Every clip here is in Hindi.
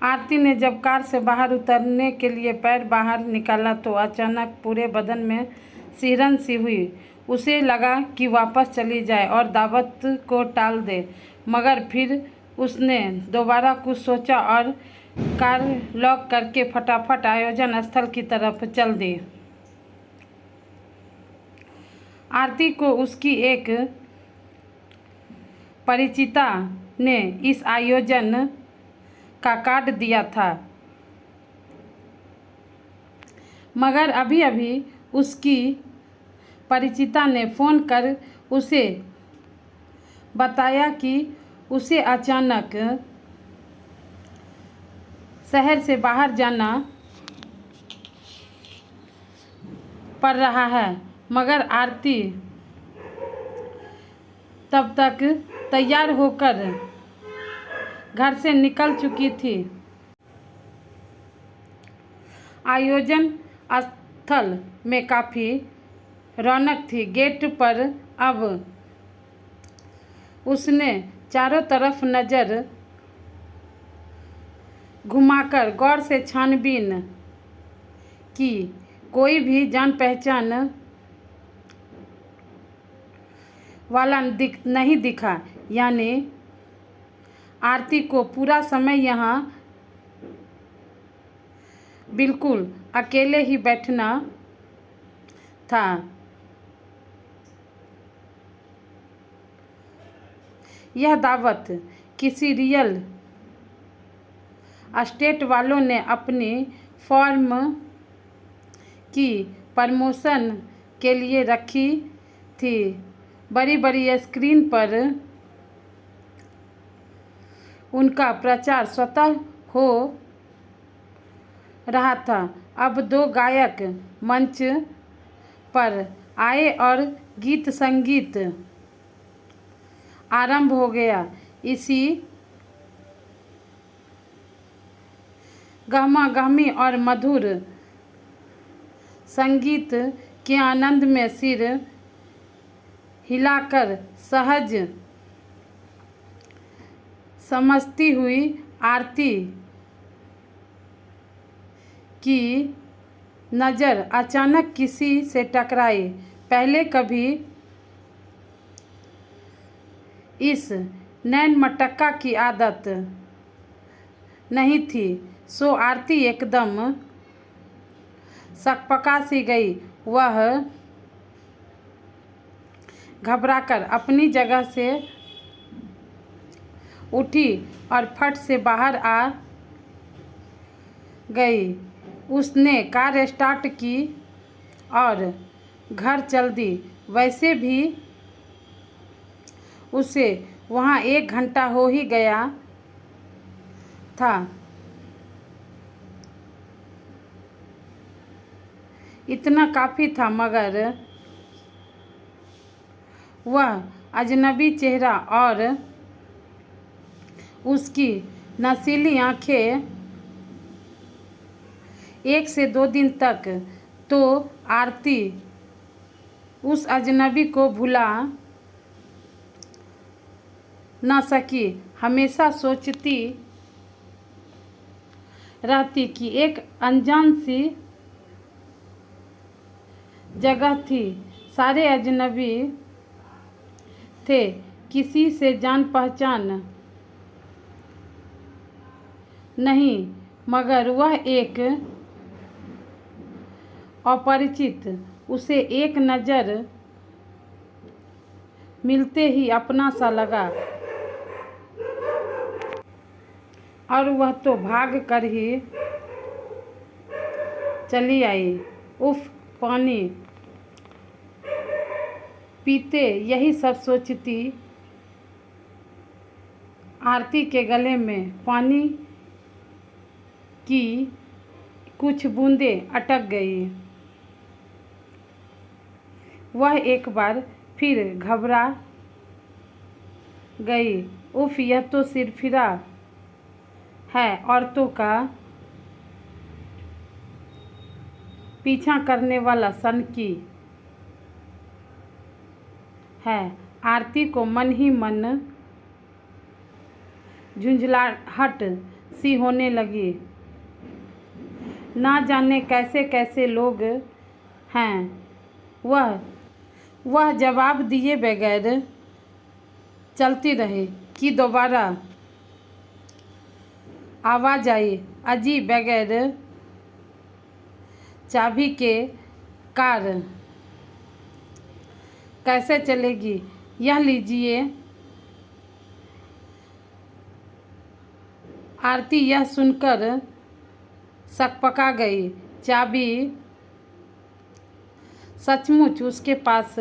आरती ने जब कार से बाहर उतरने के लिए पैर बाहर निकाला तो अचानक पूरे बदन में सिहरन सी हुई। उसे लगा कि वापस चली जाए और दावत को टाल दे, मगर फिर उसने दोबारा कुछ सोचा और कार लॉक करके फटाफट आयोजन स्थल की तरफ चल दी। आरती को उसकी एक परिचिता ने इस आयोजन का कार्ड दिया था, मगर अभी अभी उसकी परिचिता ने फ़ोन कर उसे बताया कि उसे अचानक शहर से बाहर जाना पड़ रहा है। मगर आरती तब तक तैयार होकर घर से निकल चुकी थी। आयोजन स्थल में काफ़ी रौनक थी। गेट पर अब उसने चारों तरफ नज़र घुमाकर गौर से छानबीन की। कोई भी जान पहचान वाला नहीं दिखा, यानी आरती को पूरा समय यहाँ बिल्कुल अकेले ही बैठना था। यह दावत किसी रियल एस्टेट वालों ने अपनी फर्म की प्रमोशन के लिए रखी थी। बड़ी बड़ी स्क्रीन पर उनका प्रचार स्वतः हो रहा था। अब दो गायक मंच पर आए और गीत संगीत आरंभ हो गया। इसी गहमा-गहमी और मधुर संगीत के आनंद में सिर हिलाकर सहज समझती हुई आरती की नज़र अचानक किसी से टकराई। पहले कभी इस नैन मटक्का की आदत नहीं थी, सो आरती एकदम सकपका सी गई। वह घबराकर अपनी जगह से उठी और फट से बाहर आ गई। उसने कार स्टार्ट की और घर चल दी। वैसे भी उसे वहाँ 1 घंटा हो ही गया था। इतना काफ़ी था, मगर वह अजनबी चेहरा और उसकी नशीली आँखें 1 से 2 दिन तक तो आरती उस अजनबी को भुला न सकी। हमेशा सोचती रहती कि एक अनजान सी जगह थी, सारे अजनबी थे, किसी से जान पहचान नहीं, मगर वह एक अपरिचित उसे एक नज़र मिलते ही अपना सा लगा और वह तो भाग कर ही चली आई। उफ, पानी पीते यही सब सोचती आरती के गले में पानी की कुछ बूंदें अटक गई। वह एक बार फिर घबरा गई। उफ, यह तो सिरफिरा है, औरतों का पीछा करने वाला सनकी है। आरती को मन ही मन झुंझलाहट सी होने लगी। ना जाने कैसे कैसे लोग हैं। वह जवाब दिए बगैर चलती रही कि दोबारा आवाज़ आई, अजी बगैर चाबी के कार कैसे चलेगी? यह लीजिए। आरती यह सुनकर सकपका गई। चाबी सचमुच उसके पास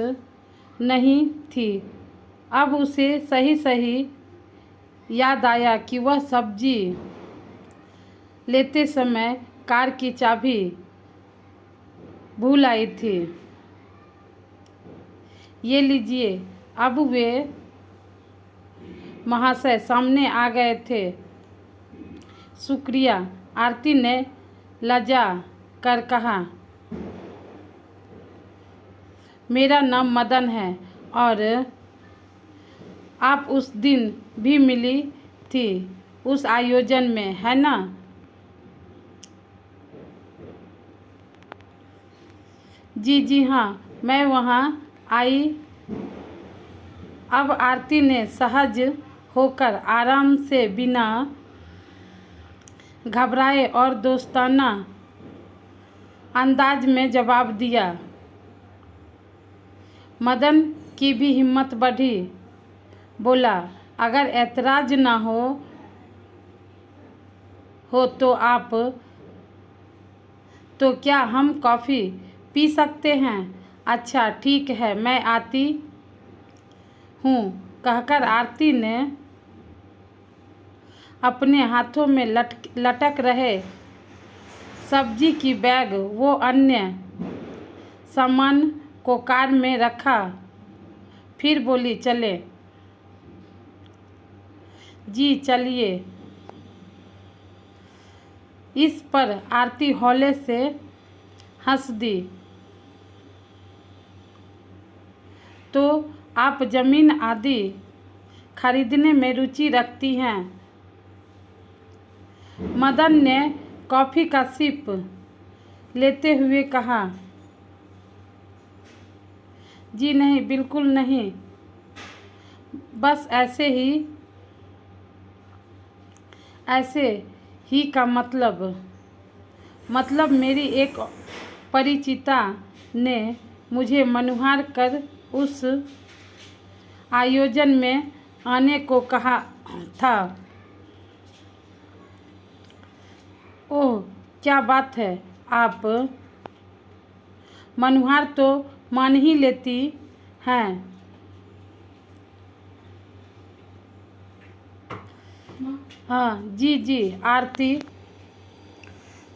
नहीं थी। अब उसे सही सही याद आया कि वह सब्जी लेते समय कार की चाबी भूल आई थी। ये लीजिए। अब वे महाशय सामने आ गए थे। शुक्रिया, आरती ने लजा कर कहा। मेरा नाम मदन है और आप उस दिन भी मिली थी उस आयोजन में, है ना? जी हाँ, मैं वहाँ आई। अब आरती ने सहज होकर आराम से बिना घबराए और दोस्ताना अंदाज में जवाब दिया। मदन की भी हिम्मत बढ़ी। बोला, अगर ऐतराज ना हो तो आप तो क्या हम कॉफ़ी पी सकते हैं? अच्छा ठीक है, मैं आती हूँ, कहकर आरती ने अपने हाथों में लटक रहे सब्जी की बैग वो अन्य सामान को कार में रखा। फिर बोली, चले? जी चलिए। इस पर आरती हौले से हंस दी। तो आप ज़मीन आदि खरीदने में रुचि रखती हैं? मदन ने कॉफ़ी का सिप लेते हुए कहा। जी नहीं, बिल्कुल नहीं, बस ऐसे ही का मतलब मेरी एक परिचिता ने मुझे मनुहार कर उस आयोजन में आने को कहा था। ओह, क्या बात है। आप मनुहार तो मान ही लेती हैं। हाँ जी, आरती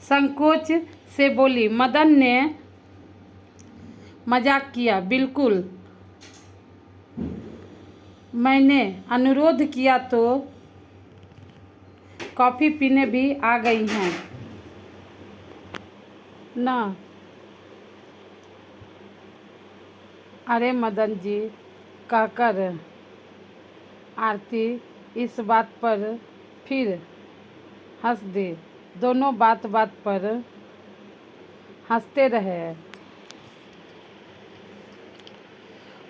संकोच से बोली। मदन ने मजाक किया। बिल्कुल, मैंने अनुरोध किया तो कॉफ़ी पीने भी आ गई हैं ना? अरे मदन जी, कहकर आरती इस बात पर फिर हंस दी। दोनों बात पर हंसते रहे।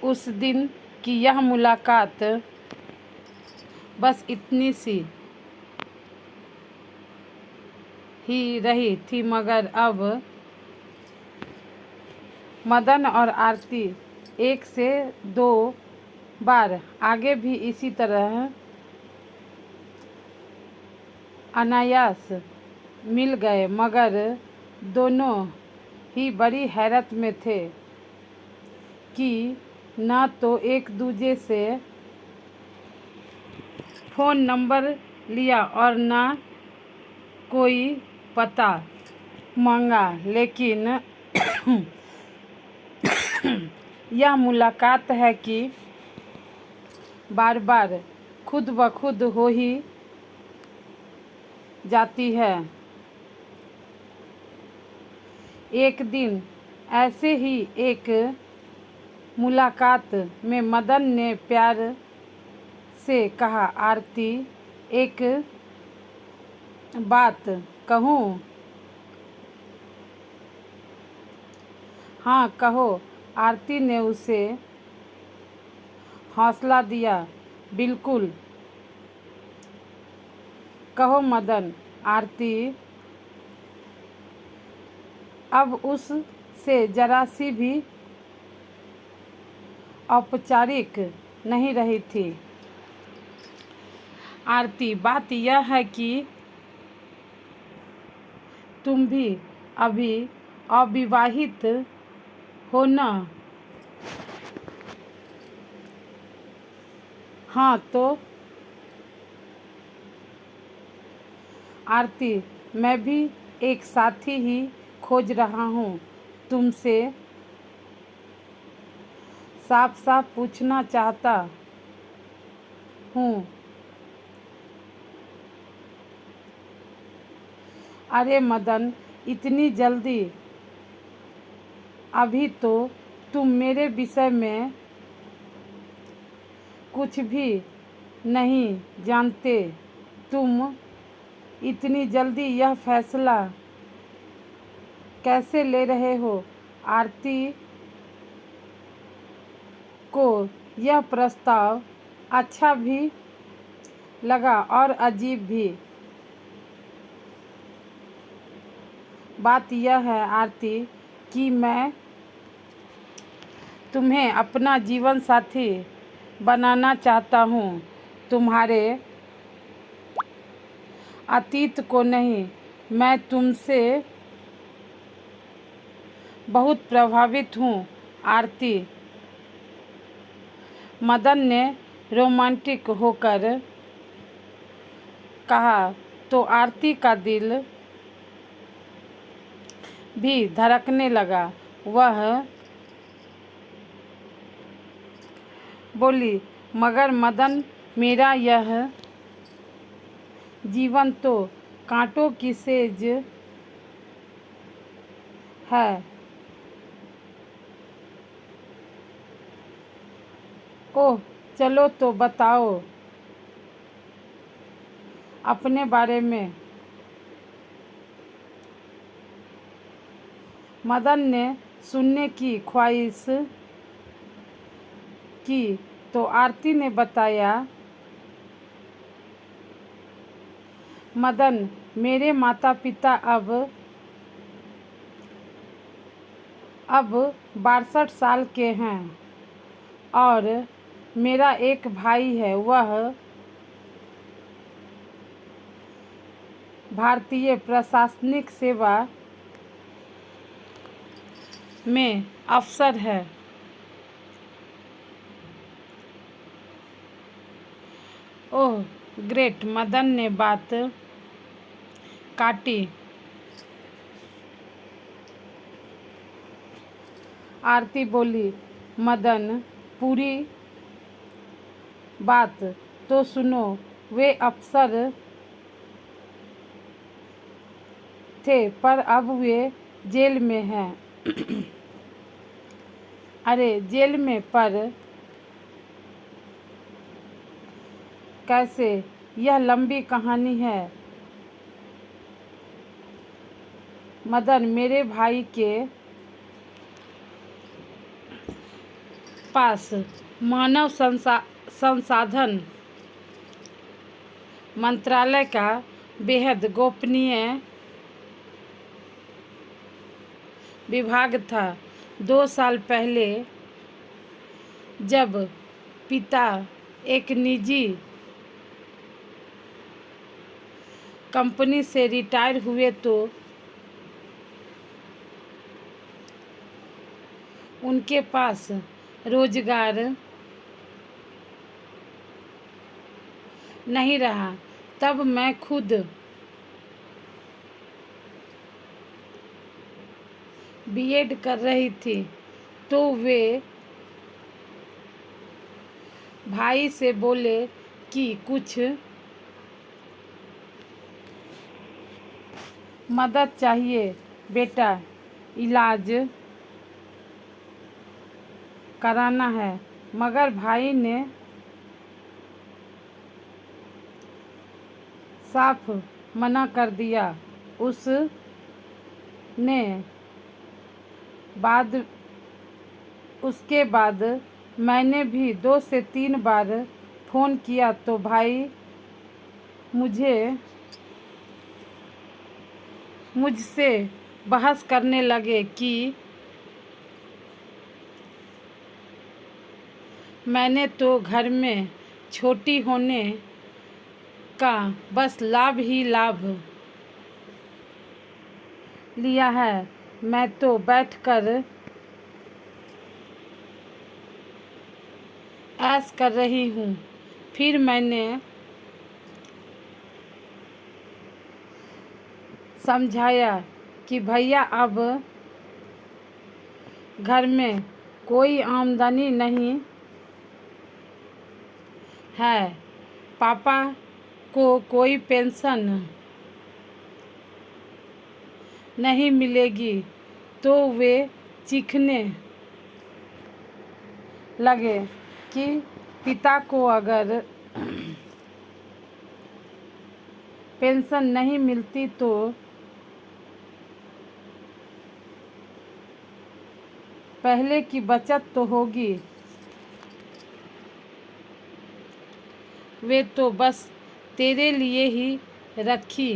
उस दिन की यह मुलाकात बस इतनी सी ही रही थी, मगर अब मदन और आरती एक से दो बार आगे भी इसी तरह अनायास मिल गए, मगर दोनों ही बड़ी हैरत में थे कि ना तो एक दूजे से फ़ोन नंबर लिया और ना कोई पता मांगा। लेकिन यह मुलाकात है कि बार बार खुद ब खुद हो ही जाती है। एक दिन ऐसे ही एक मुलाकात में मदन ने प्यार से कहा, आरती, एक बात कहूँ? हाँ कहो। आरती ने उसे हौसला दिया। बिल्कुल कहो मदन। आरती अब उस से जरा सी भी औपचारिक नहीं रही थी। आरती, बात यह है कि तुम भी अभी अविवाहित हो ना? हाँ तो? आरती, मैं भी एक साथी ही खोज रहा हूँ। तुमसे साफ साफ पूछना चाहता हूँ। अरे मदन, इतनी जल्दी? अभी तो तुम मेरे विषय में कुछ भी नहीं जानते। तुम इतनी जल्दी यह फैसला कैसे ले रहे हो? आरती को यह प्रस्ताव अच्छा भी लगा और अजीब भी। बात यह है आरती कि मैं तुम्हें अपना जीवन साथी बनाना चाहता हूँ, तुम्हारे अतीत को नहीं। मैं तुमसे बहुत प्रभावित हूँ आरती। मदन ने रोमांटिक होकर कहा तो आरती का दिल भी धड़कने लगा। वह बोली, मगर मदन, मेरा यह जीवन तो कांटों की सेज है। ओह, चलो तो बताओ अपने बारे में। मदन ने सुनने की ख्वाहिश की तो आरती ने बताया, मदन, मेरे माता पिता अब 62 साल के हैं और मेरा एक भाई है। वह भारतीय प्रशासनिक सेवा में अफसर है। ओह ग्रेट, मदन ने बात काटी। आरती बोली, मदन, पूरी बात तो सुनो। वे अफसर थे पर अब वे जेल में हैं। अरे जेल में? पर कैसे? यह लंबी कहानी है मदन। मेरे भाई के पास मानव संसाधन मंत्रालय का बेहद गोपनीय विभाग था। 2 साल पहले जब पिता एक निजी कंपनी से रिटायर हुए तो उनके पास रोजगार नहीं रहा। तब मैं खुद बीएड कर रही थी तो वे भाई से बोले कि कुछ मदद चाहिए बेटा, इलाज कराना है। मगर भाई ने साफ मना कर दिया। उसके बाद मैंने भी 2 से 3 बार फ़ोन किया तो भाई मुझसे बहस करने लगे कि मैंने तो घर में छोटी होने का बस लाभ ही लाभ लिया है। मैं तो बैठकर ऐश कर रही हूँ। फिर मैंने समझाया कि भैया अब घर में कोई आमदनी नहीं है, पापा को कोई पेंशन नहीं मिलेगी। तो वे चीखने लगे कि पिता को अगर पेंशन नहीं मिलती तो पहले की बचत तो होगी, वे तो बस तेरे लिए ही रखी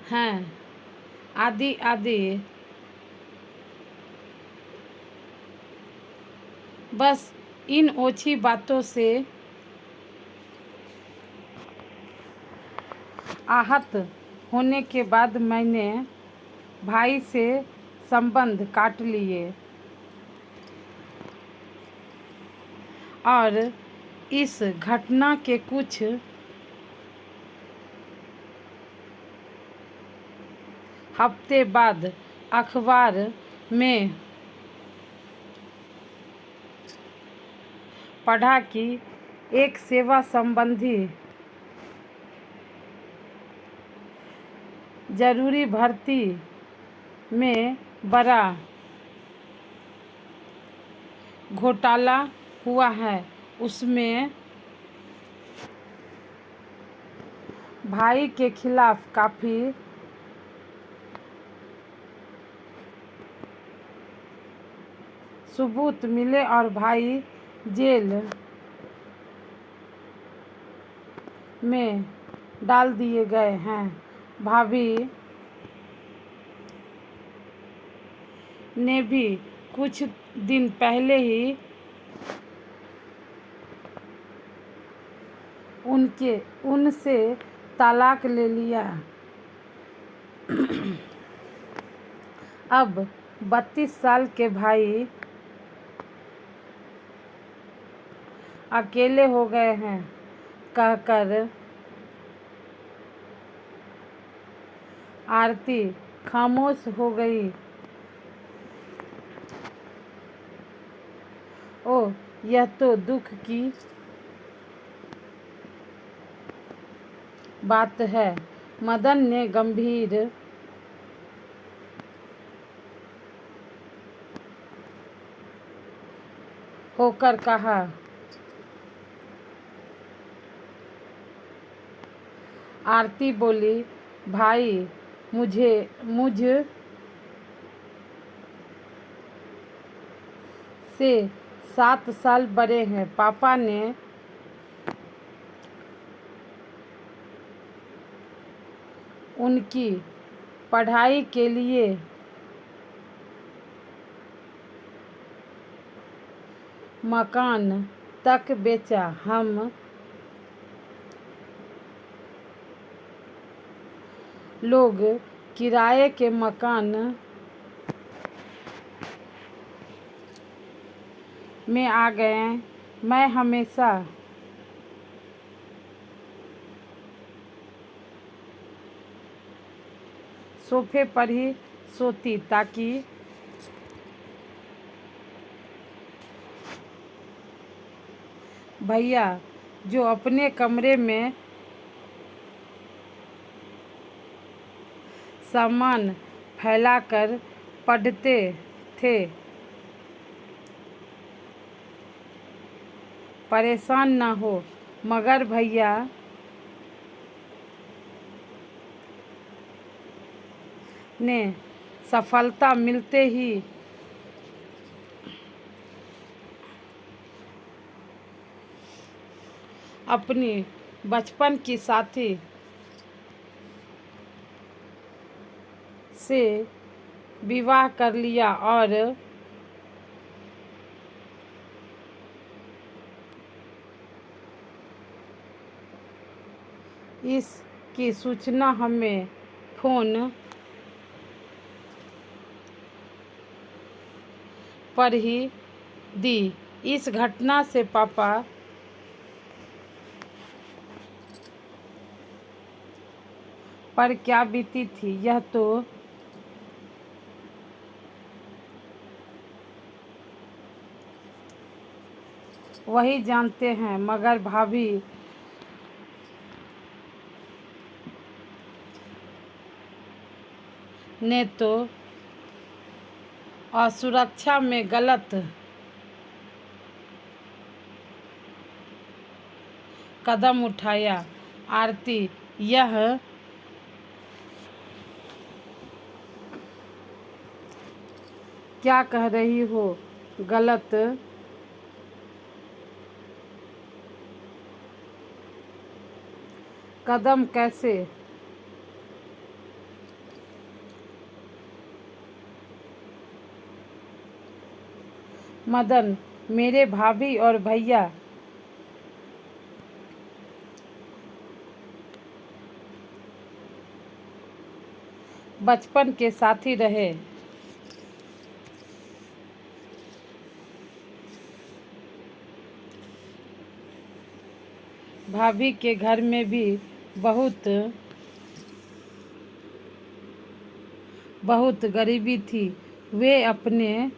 हैं, आदि आदि। बस इन ओछी बातों से आहत होने के बाद मैंने भाई से संबंध काट लिए और इस घटना के कुछ हफ्ते बाद अखबार में पढ़ा कि एक सेवा संबंधी जरूरी भर्ती में बड़ा घोटाला हुआ है। उसमें भाई के खिलाफ काफ़ी सबूत मिले और भाई जेल में डाल दिए गए हैं। भाभी ने भी कुछ दिन पहले ही उनसे तलाक ले लिया। अब 32 साल के भाई अकेले हो गए हैं, कहकर आरती खामोश हो गई। ओह, यह तो दुख की बात है, मदन ने गंभीर होकर कहा। आरती बोली, भाई मुझ से 7 साल बड़े हैं। पापा ने उनकी पढ़ाई के लिए मकान तक बेचा। हम लोग किराए के मकान में आ गए। मैं हमेशा सोफे पर ही सोती ताकि भैया जो अपने कमरे में सामान फैलाकर पढ़ते थे परेशान न हो। मगर भैया ने सफलता मिलते ही अपनी बचपन की साथी से विवाह कर लिया और इसकी सूचना हमें फोन पर ही दी। इस घटना से पापा पर क्या बीती थी यह तो वही जानते हैं, मगर भाभी ने तो असुरक्षा में गलत कदम उठाया। आरती, यह क्या कह रही हो? गलत कदम कैसे? मदन, मेरे भाभी और भैया बचपन के साथी रहे। भाभी के घर में भी बहुत गरीबी थी। वे अपने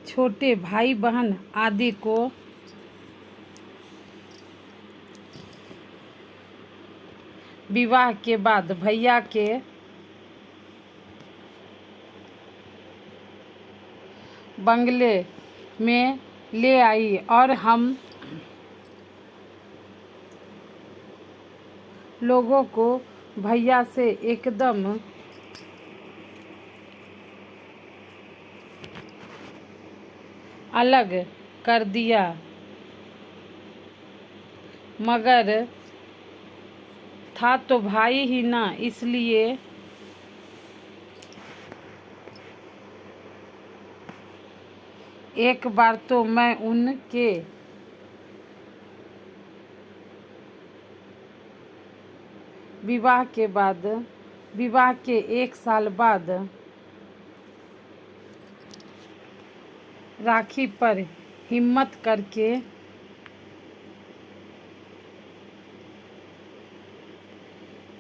छोटे भाई बहन आदि को विवाह के बाद भैया के बंगले में ले आई और हम लोगों को भैया से एकदम अलग कर दिया। मगर था तो भाई ही ना, इसलिए एक बार तो मैं उनके विवाह के 1 साल बाद राखी पर हिम्मत करके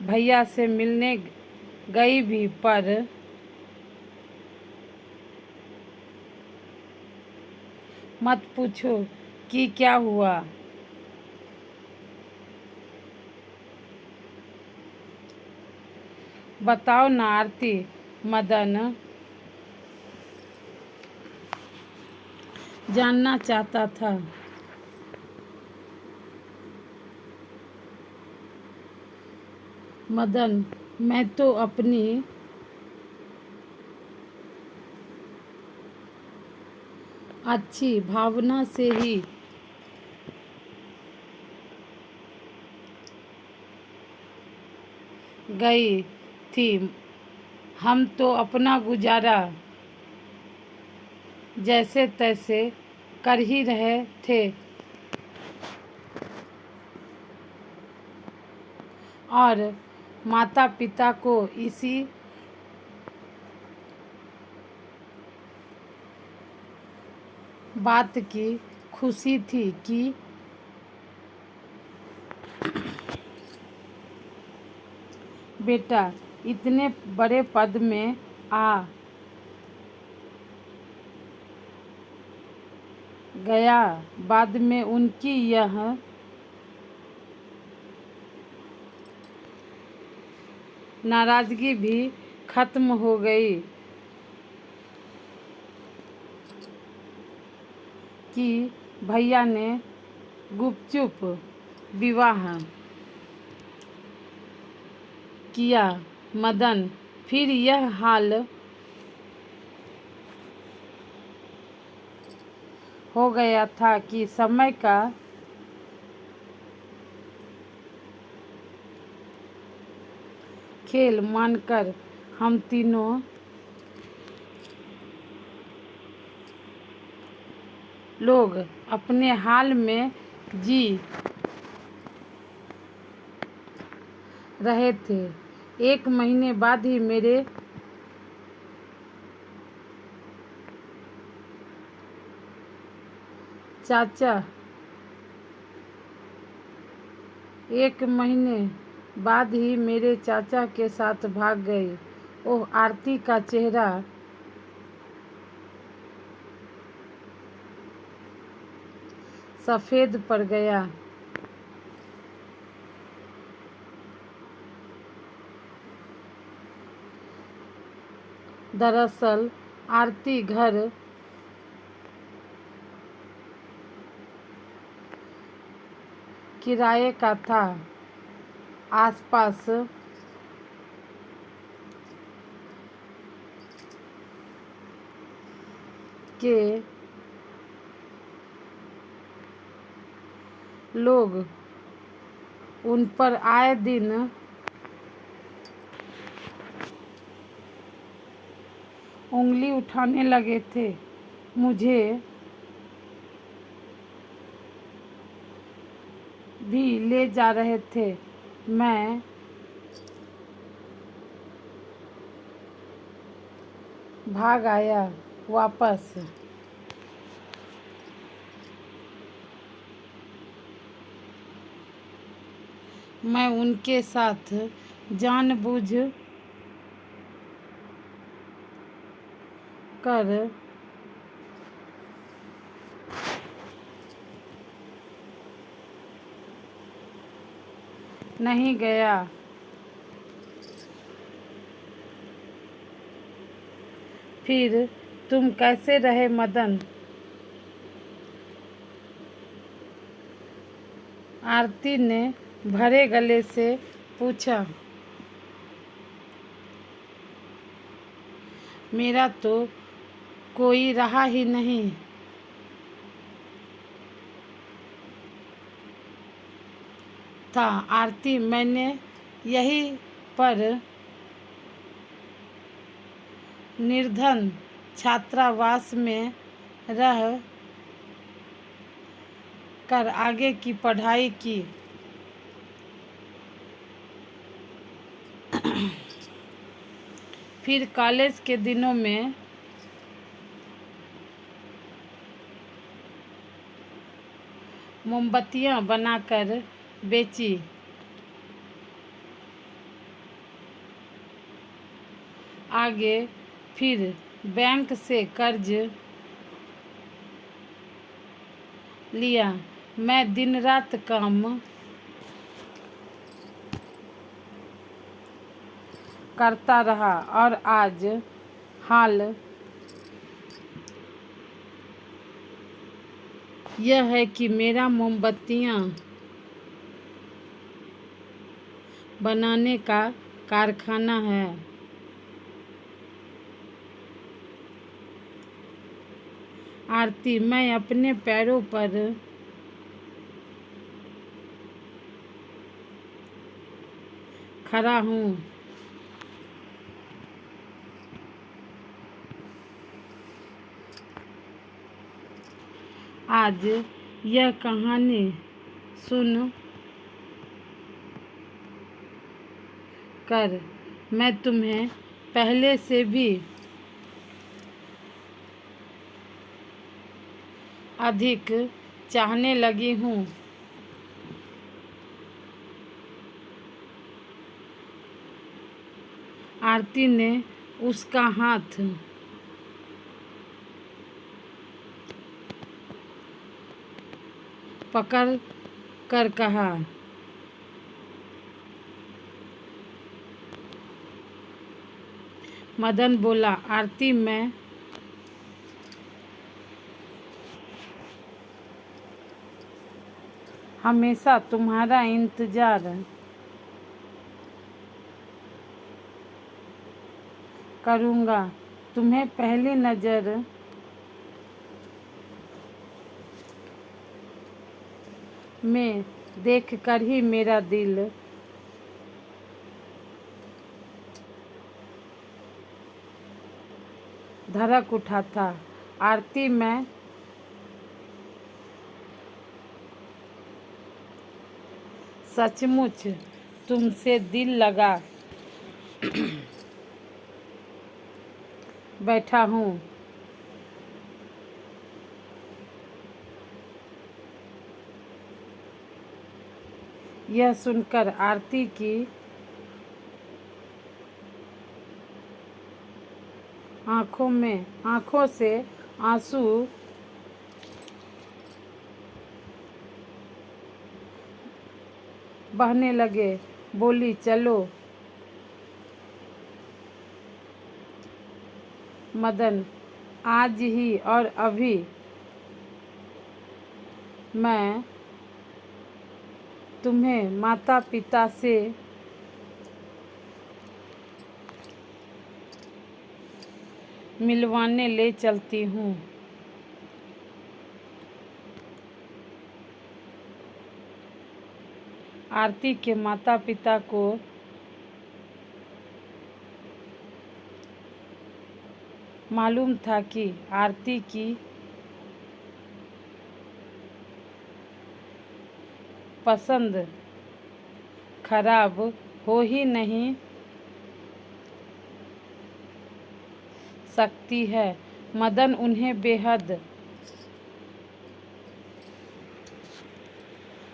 भैया से मिलने गई भी, पर मत पूछो कि क्या हुआ। बताओ ना आरती, मदन जानना चाहता था। मदन, मैं तो अपनी अच्छी भावना से ही गई थी। हम तो अपना गुजारा जैसे तैसे कर ही रहे थे और माता पिता को इसी बात की खुशी थी कि बेटा इतने बड़े पद में आ गया। बाद में उनकी यह नाराजगी भी खत्म हो गई कि भैया ने गुपचुप विवाह किया मदन। फिर यह हाल हो गया था कि समय का खेल मानकर हम तीनों लोग अपने हाल में जी रहे थे। 1 महीने बाद ही मेरे चाचा 1 महीने बाद ही मेरे चाचा के साथ भाग गए। ओह, आरती का चेहरा सफ़ेद पड़ गया। दरअसल आरती घर किराए का था। आसपास के लोग उन पर आए दिन उंगली उठाने लगे थे। मुझे भी ले जा रहे थे। मैं भाग आया वापस। मैं उनके साथ जानबूझ कर नहीं गया। फिर तुम कैसे रहे मदन? आरती ने भरे गले से पूछा। मेरा तो कोई रहा ही नहीं था आरती। मैंने यहीं पर निर्धन छात्रावास में रह कर आगे की पढ़ाई की। फिर कॉलेज के दिनों में मोमबत्तियां बनाकर बेची। आगे फिर बैंक से कर्ज लिया। मैं दिन रात काम करता रहा और आज हाल यह है कि मेरा मोमबत्तियां बनाने का कारखाना है। आरती, मैं अपने पैरों पर खड़ा हूँ। आज यह कहानी सुन कर मैं तुम्हें पहले से भी अधिक चाहने लगी हूँ। आरती ने उसका हाथ पकड़ कर कहा। मदन बोला, आरती, मैं हमेशा तुम्हारा इंतजार करूँगा। तुम्हें पहली नज़र में देखकर ही मेरा दिल धड़क उठा था। आरती, मैं सचमुच तुमसे दिल लगा बैठा हूँ। यह सुनकर आरती की आंखों से आंसू बहने लगे। बोली, चलो मदन, आज ही और अभी मैं तुम्हें माता पिता से मिलवाने ले चलती हूँ। आरती के माता पिता को मालूम था कि आरती की पसंद खराब हो ही नहीं सकती है। मदन उन्हें बेहद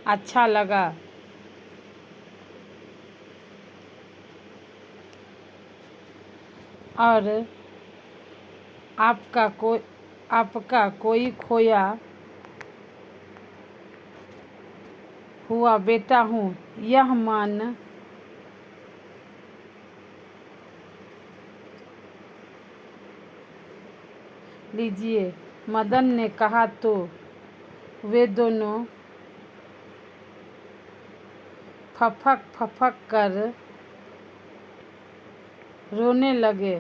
अच्छा लगा। और आपका कोई खोया हुआ बेटा हूँ, यह मान लीजिए। मदन ने कहा तो वे दोनों फपक कर रोने लगे।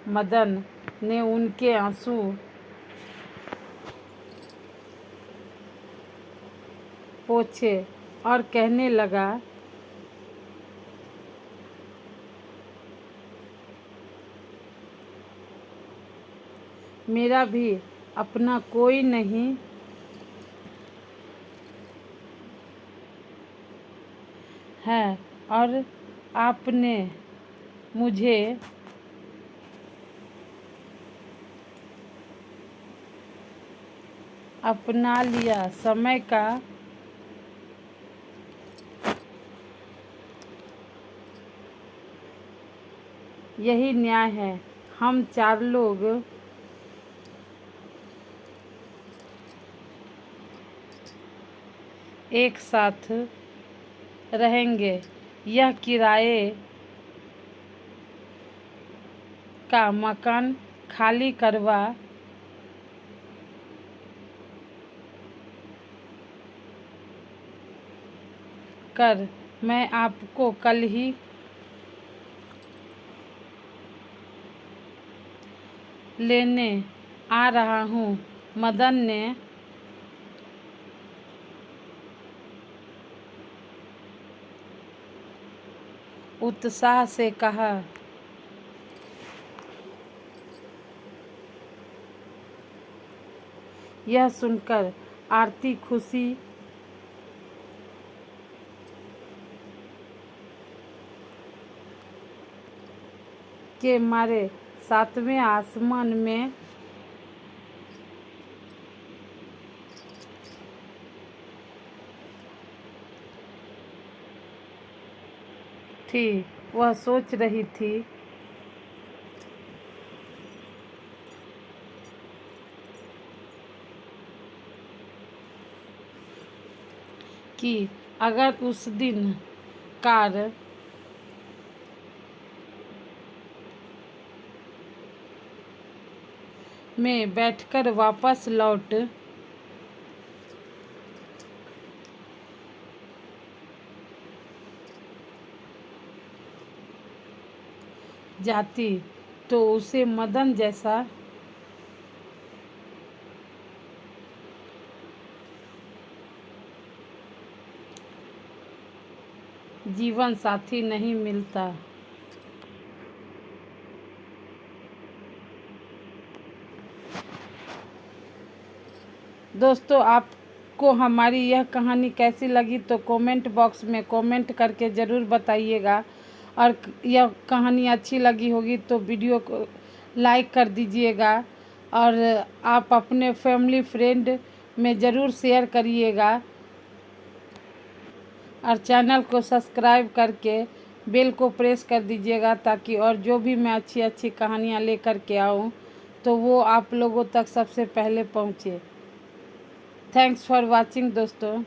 मदन ने उनके आंसू पोंछे और कहने लगा, मेरा भी अपना कोई नहीं है और आपने मुझे अपना लिया। समय का यही न्याय है। हम 4 लोग एक साथ रहेंगे। यह किराए का मकान खाली करवा कर मैं आपको कल ही लेने आ रहा हूँ। मदन ने उत्साह से कहा। यह सुनकर आरती खुशी के मारे 7वें आसमान में थी। वह सोच रही थी कि अगर उस दिन कार में बैठकर वापस लौट जाती तो उसे मदन जैसा जीवन साथी नहीं मिलता। दोस्तों, आपको हमारी यह कहानी कैसी लगी तो कमेंट बॉक्स में कमेंट करके ज़रूर बताइएगा। और यह कहानी अच्छी लगी होगी तो वीडियो को लाइक कर दीजिएगा और आप अपने फैमिली फ्रेंड में ज़रूर शेयर करिएगा और चैनल को सब्सक्राइब करके बेल को प्रेस कर दीजिएगा ताकि और जो भी मैं अच्छी अच्छी कहानियाँ लेकर के आऊँ तो वो आप लोगों तक सबसे पहले पहुँचे। थैंक्स फॉर वॉचिंग दोस्तों।